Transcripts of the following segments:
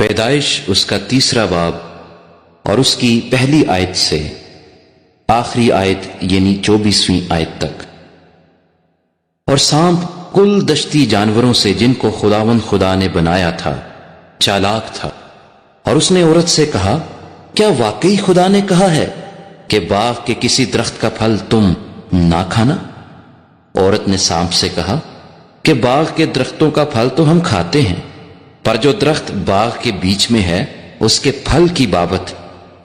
پیدائش اس کا 3 باب اور اس کی پہلی آیت سے آخری آیت یعنی 24ویں آیت تک۔ اور سانپ کل دشتی جانوروں سے جن کو خداوند خدا نے بنایا تھا چالاک تھا، اور اس نے عورت سے کہا، کیا واقعی خدا نے کہا ہے کہ باغ کے کسی درخت کا پھل تم نہ کھانا؟ عورت نے سانپ سے کہا کہ باغ کے درختوں کا پھل تو ہم کھاتے ہیں، پر جو درخت باغ کے بیچ میں ہے اس کے پھل کی بابت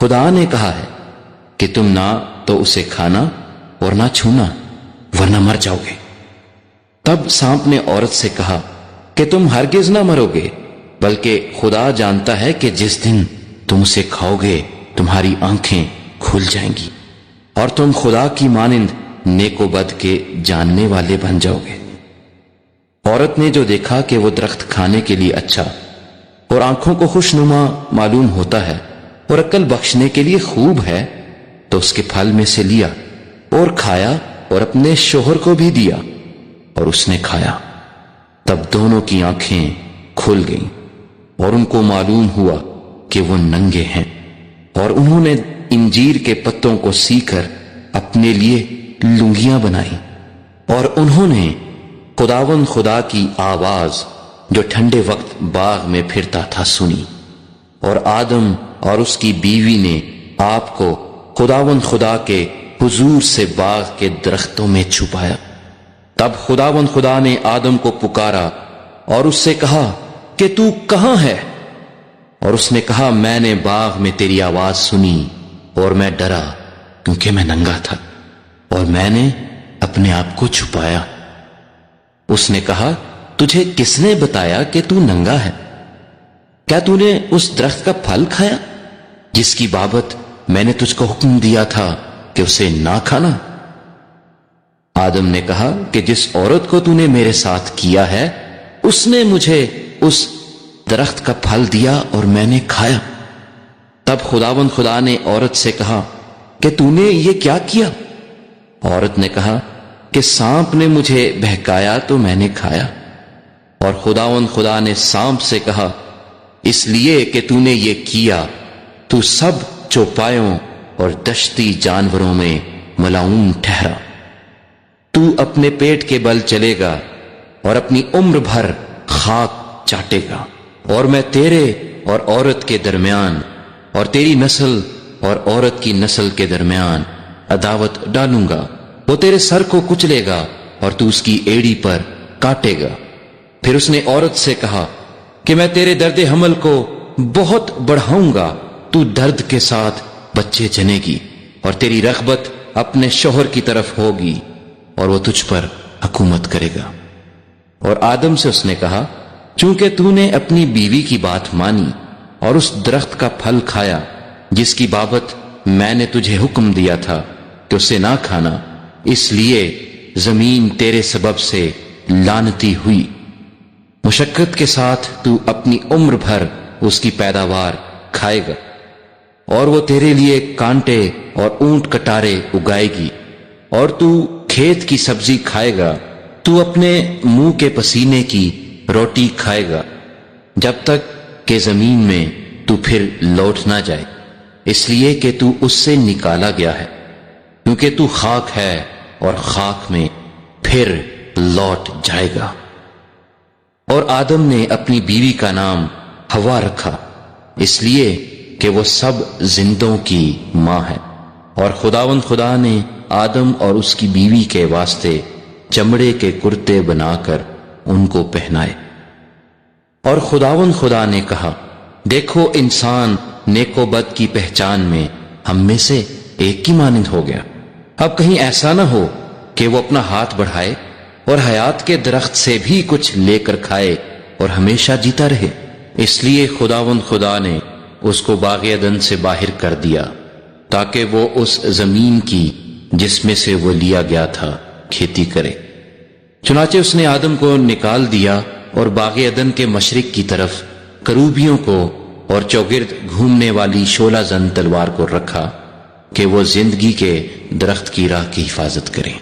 خدا نے کہا ہے کہ تم نہ تو اسے کھانا اور نہ چھونا ورنہ مر جاؤ گے۔ تب سانپ نے عورت سے کہا کہ تم ہرگز نہ مرو گے، بلکہ خدا جانتا ہے کہ جس دن تم اسے کھاؤ گے تمہاری آنکھیں کھل جائیں گی اور تم خدا کی مانند نیک و بد کے جاننے والے بن جاؤ گے۔ عورت نے جو دیکھا کہ وہ درخت کھانے کے لیے اچھا اور آنکھوں کو خوشنما معلوم ہوتا ہے اور عقل بخشنے کے لیے خوب ہے، تو اس کے پھل میں سے لیا اور کھایا اور اپنے شوہر کو بھی دیا، اور اس نے کھایا۔ تب دونوں کی آنکھیں کھل گئیں اور ان کو معلوم ہوا کہ وہ ننگے ہیں، اور انہوں نے انجیر کے پتوں کو سی کر اپنے لیے لنگیاں بنائیں، اور انہوں نے خداوند خدا کی آواز جو ٹھنڈے وقت باغ میں پھرتا تھا سنی، اور آدم اور اس کی بیوی نے آپ کو خداوند خدا کے حضور سے باغ کے درختوں میں چھپایا۔ تب خداوند خدا نے آدم کو پکارا اور اس سے کہا کہ تو کہاں ہے؟ اور اس نے کہا، میں نے باغ میں تیری آواز سنی اور میں ڈرا کیونکہ میں ننگا تھا اور میں نے اپنے آپ کو چھپایا۔ اس نے کہا، تجھے کس نے بتایا کہ تو ننگا ہے؟ کیا تو نے اس درخت کا پھل کھایا جس کی بابت میں نے تجھ کو حکم دیا تھا کہ اسے نہ کھانا؟ آدم نے کہا کہ جس عورت کو تو نے میرے ساتھ کیا ہے اس نے مجھے اس درخت کا پھل دیا اور میں نے کھایا۔ تب خداوند خدا نے عورت سے کہا کہ تو نے یہ کیا کیا؟ عورت نے کہا کہ سانپ نے مجھے بہکایا تو میں نے کھایا۔ اور خداوند خدا نے سانپ سے کہا، اس لیے کہ تو نے یہ کیا تو سب چوپایوں اور دشتی جانوروں میں ملعون ٹھہرا۔ تو اپنے پیٹ کے بل چلے گا اور اپنی عمر بھر خاک چاٹے گا، اور میں تیرے اور عورت کے درمیان اور تیری نسل اور عورت کی نسل کے درمیان عداوت ڈالوں گا، وہ تیرے سر کو کچلے گا اور تو اس کی ایڑی پر کاٹے گا۔ پھر اس نے عورت سے کہا کہ میں تیرے درد حمل کو بہت بڑھاؤں گا، تو درد کے ساتھ بچے جنے گی اور تیری رغبت اپنے شوہر کی طرف ہوگی اور وہ تجھ پر حکومت کرے گا۔ اور آدم سے اس نے کہا، چونکہ تو نے اپنی بیوی کی بات مانی اور اس درخت کا پھل کھایا جس کی بابت میں نے تجھے حکم دیا تھا کہ اسے نہ کھانا، اس لیے زمین تیرے سبب سے لعنتی ہوئی۔ مشقت کے ساتھ تو اپنی عمر بھر اس کی پیداوار کھائے گا، اور وہ تیرے لیے کانٹے اور اونٹ کٹارے اگائے گی، اور تو کھیت کی سبزی کھائے گا۔ تو اپنے منہ کے پسینے کی روٹی کھائے گا جب تک کہ زمین میں تو پھر لوٹ نہ جائے، اس لیے کہ تو اس سے نکالا گیا ہے، کیونکہ تو خاک ہے اور خاک میں پھر لوٹ جائے گا۔ اور آدم نے اپنی بیوی کا نام حوا رکھا، اس لیے کہ وہ سب زندوں کی ماں ہے۔ اور خداوند خدا نے آدم اور اس کی بیوی کے واسطے چمڑے کے کرتے بنا کر ان کو پہنائے۔ اور خداوند خدا نے کہا، دیکھو انسان نیک و بد کی پہچان میں ہم میں سے ایک کی مانند ہو گیا، اب کہیں ایسا نہ ہو کہ وہ اپنا ہاتھ بڑھائے اور حیات کے درخت سے بھی کچھ لے کر کھائے اور ہمیشہ جیتا رہے۔ اس لیے خداوند خدا نے اس کو باغ عدن سے باہر کر دیا تاکہ وہ اس زمین کی جس میں سے وہ لیا گیا تھا کھیتی کرے۔ چنانچہ اس نے آدم کو نکال دیا اور باغ عدن کے مشرق کی طرف کروبیوں کو اور چوگرد گھومنے والی شعلہ زن تلوار کو رکھا کہ وہ زندگی کے درخت کی راہ کی حفاظت کریں۔